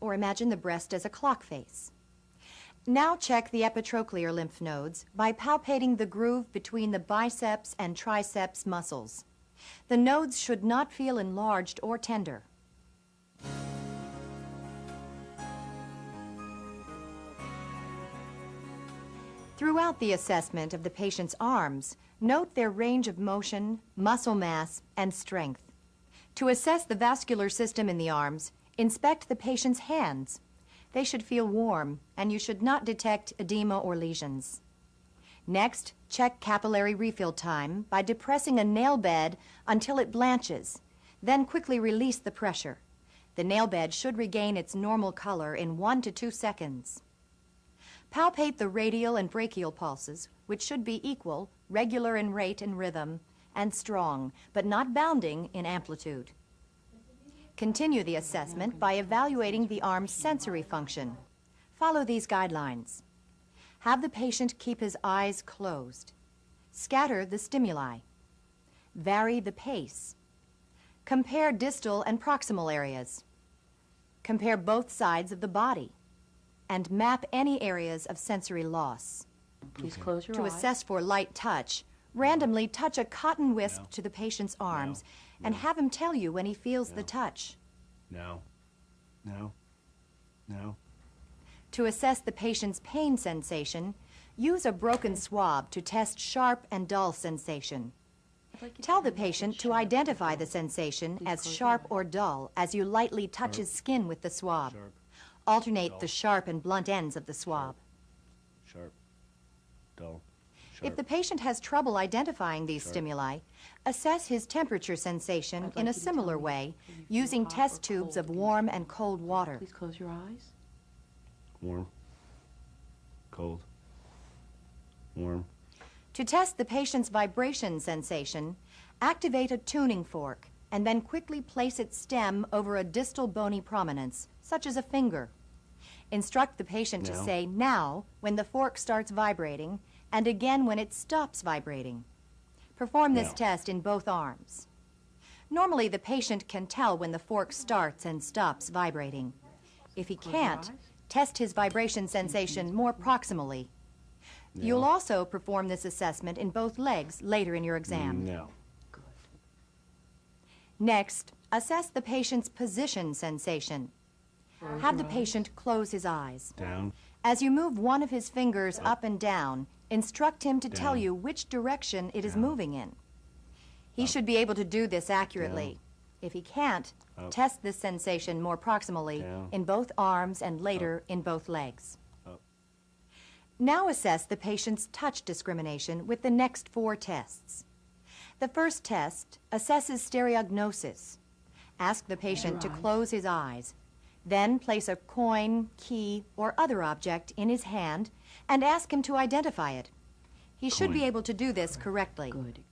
or imagine the breast as a clock face. Now check the epitrochlear lymph nodes by palpating the groove between the biceps and triceps muscles. The nodes should not feel enlarged or tender. Throughout the assessment of the patient's arms, note their range of motion, muscle mass, and strength. To assess the vascular system in the arms, inspect the patient's hands. They should feel warm, and you should not detect edema or lesions. Next, check capillary refill time by depressing a nail bed until it blanches. Then quickly release the pressure. The nail bed should regain its normal color in 1 to 2 seconds. Palpate the radial and brachial pulses, which should be equal, regular in rate and rhythm, and strong, but not bounding in amplitude. Continue the assessment by evaluating the arm's sensory function. Follow these guidelines. Have the patient keep his eyes closed. Scatter the stimuli. Vary the pace. Compare distal and proximal areas. Compare both sides of the body. And map any areas of sensory loss. Please close your eyes. To assess for light touch, randomly touch a cotton wisp to the patient's arms and have him tell you when he feels the touch. No. No. No. To assess the patient's pain sensation, use a broken swab to test sharp and dull sensation. Tell the patient to identify the sensation as sharp or dull as you lightly touch his skin with the swab. Alternate the sharp and blunt ends of the swab. Sharp. Dull. If the patient has trouble identifying these stimuli, assess his temperature sensation in a similar way using test tubes of warm and cold water. Please close your eyes. Warm. Cold. Warm. To test the patient's vibration sensation, activate a tuning fork and then quickly place its stem over a distal bony prominence, such as a finger. Instruct the patient to say now when the fork starts vibrating and again when it stops vibrating. Perform this test in both arms. Normally, the patient can tell when the fork starts and stops vibrating. If he can't, test his vibration sensation more proximally. You'll also perform this assessment in both legs later in your exam. No. Good. Next, assess the patient's position sensation. Have the patient close his eyes. Down. As you move one of his fingers up and down, instruct him to tell you which direction it is moving in. He should be able to do this accurately. If he can't, test this sensation more proximally in both arms and later in both legs. Now assess the patient's touch discrimination with the next 4 tests. The first test assesses stereognosis. Ask the patient to close his eyes. Then place a coin, key, or other object in his hand and ask him to identify it. He should be able to do this correctly. Good.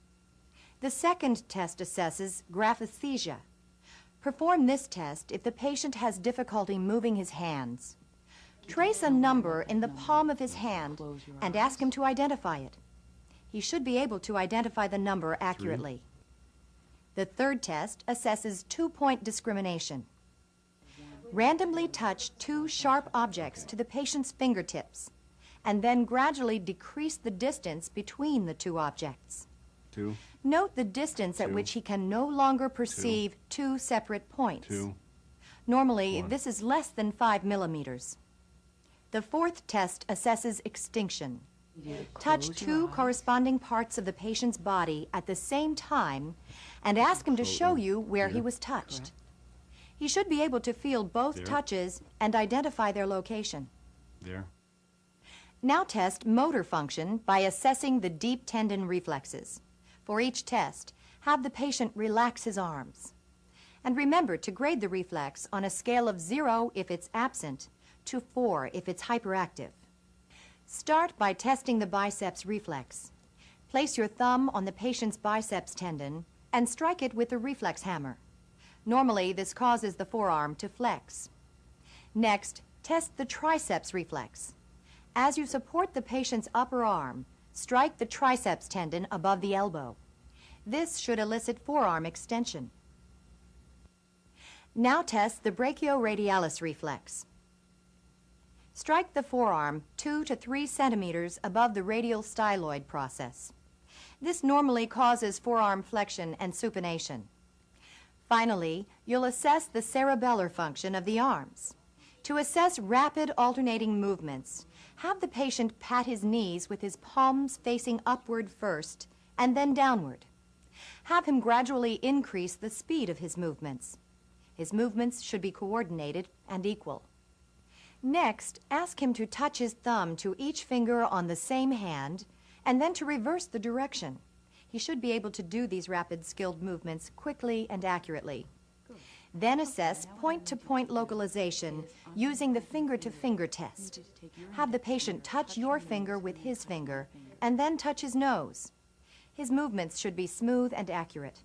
The second test assesses graphesthesia. Perform this test if the patient has difficulty moving his hands. Trace a number in the palm of his hand and ask him to identify it. He should be able to identify the number accurately. The third test assesses 2-point discrimination. Randomly touch 2 sharp objects to the patient's fingertips and then gradually decrease the distance between the 2 objects. 2. Note the distance at which he can no longer perceive 2 separate points. 2. Normally, this is less than 5 millimeters. The fourth test assesses extinction. Touch 2 corresponding parts of the patient's body at the same time and ask him to show you where he was touched. He should be able to feel both touches and identify their location. There. Now test motor function by assessing the deep tendon reflexes. For each test, have the patient relax his arms. And remember to grade the reflex on a scale of 0 if it's absent to 4 if it's hyperactive. Start by testing the biceps reflex. Place your thumb on the patient's biceps tendon and strike it with a reflex hammer. Normally, this causes the forearm to flex. Next, test the triceps reflex. As you support the patient's upper arm, strike the triceps tendon above the elbow. This should elicit forearm extension. Now test the brachioradialis reflex. Strike the forearm 2 to 3 centimeters above the radial styloid process. This normally causes forearm flexion and supination. Finally, you'll assess the cerebellar function of the arms. To assess rapid alternating movements, have the patient pat his knees with his palms facing upward first and then downward. Have him gradually increase the speed of his movements. His movements should be coordinated and equal. Next, ask him to touch his thumb to each finger on the same hand and then to reverse the direction. He should be able to do these rapid skilled movements quickly and accurately. Then assess point-to-point localization using the finger-to-finger test. Have the patient touch your finger with his finger and then touch his nose. His movements should be smooth and accurate.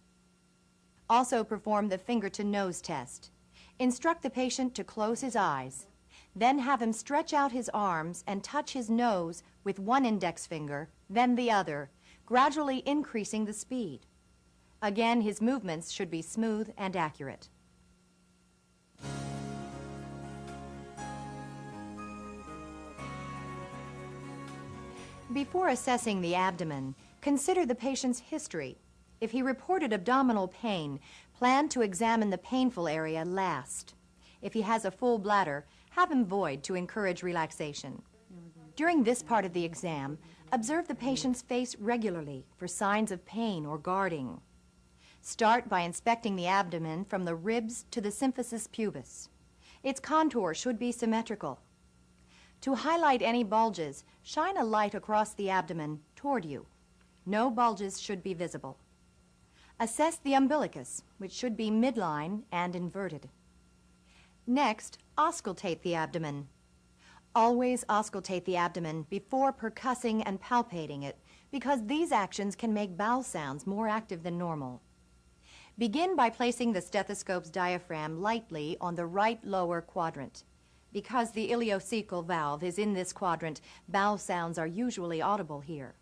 Also perform the finger-to-nose test. Instruct the patient to close his eyes. Then have him stretch out his arms and touch his nose with one index finger, then the other, gradually increasing the speed. Again, his movements should be smooth and accurate. Before assessing the abdomen, consider the patient's history. If he reported abdominal pain, plan to examine the painful area last. If he has a full bladder, have him void to encourage relaxation. During this part of the exam, observe the patient's face regularly for signs of pain or guarding. Start by inspecting the abdomen from the ribs to the symphysis pubis. Its contour should be symmetrical. To highlight any bulges, shine a light across the abdomen toward you. No bulges should be visible. Assess the umbilicus, which should be midline and inverted. Next, auscultate the abdomen. Always auscultate the abdomen before percussing and palpating it, because these actions can make bowel sounds more active than normal. Begin by placing the stethoscope's diaphragm lightly on the right lower quadrant. Because the ileocecal valve is in this quadrant, bowel sounds are usually audible here.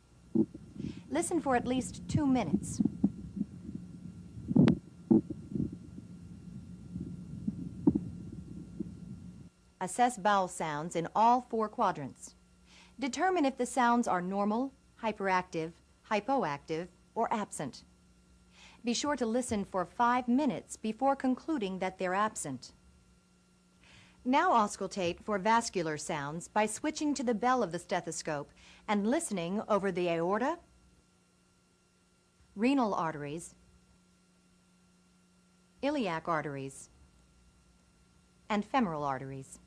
Listen for at least 2 minutes. Assess bowel sounds in all 4 quadrants. Determine if the sounds are normal, hyperactive, hypoactive, or absent. Be sure to listen for 5 minutes before concluding that they're absent. Now auscultate for vascular sounds by switching to the bell of the stethoscope and listening over the aorta, renal arteries, iliac arteries, and femoral arteries.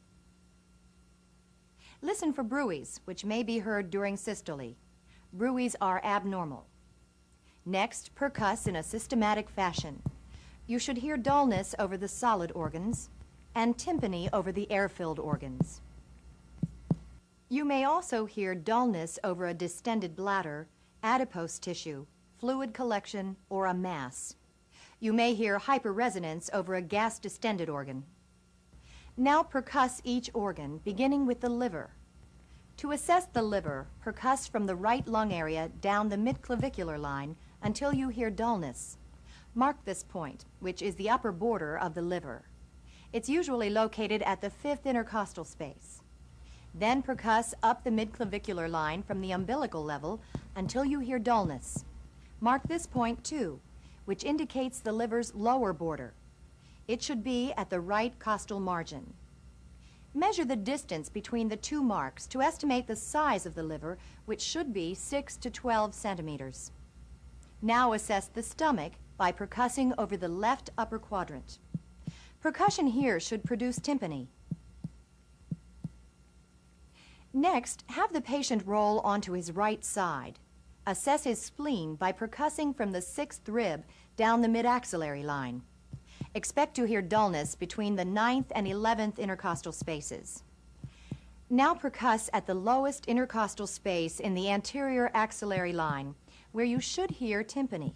Listen for bruits, which may be heard during systole. Bruits are abnormal. Next, percuss in a systematic fashion. You should hear dullness over the solid organs and tympany over the air-filled organs. You may also hear dullness over a distended bladder, adipose tissue, fluid collection, or a mass. You may hear hyperresonance over a gas-distended organ. Now percuss each organ, beginning with the liver. To assess the liver, percuss from the right lung area down the midclavicular line until you hear dullness. Mark this point, which is the upper border of the liver. It's usually located at the 5th intercostal space. Then percuss up the midclavicular line from the umbilical level until you hear dullness. Mark this point too, which indicates the liver's lower border. It should be at the right costal margin. Measure the distance between the 2 marks to estimate the size of the liver, which should be 6 to 12 centimeters. Now assess the stomach by percussing over the left upper quadrant. Percussion here should produce tympany. Next, have the patient roll onto his right side. Assess his spleen by percussing from the 6th rib down the mid-axillary line. Expect to hear dullness between the 9th and 11th intercostal spaces. Now percuss at the lowest intercostal space in the anterior axillary line, where you should hear tympany.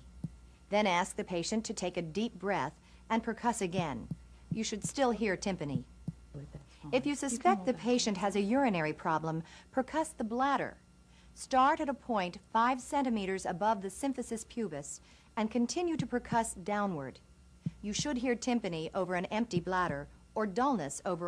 Then ask the patient to take a deep breath and percuss again. You should still hear tympany. If you suspect the patient has a urinary problem, percuss the bladder. Start at a point 5 centimeters above the symphysis pubis and continue to percuss downward. you should hear tympany over an empty bladder or dullness over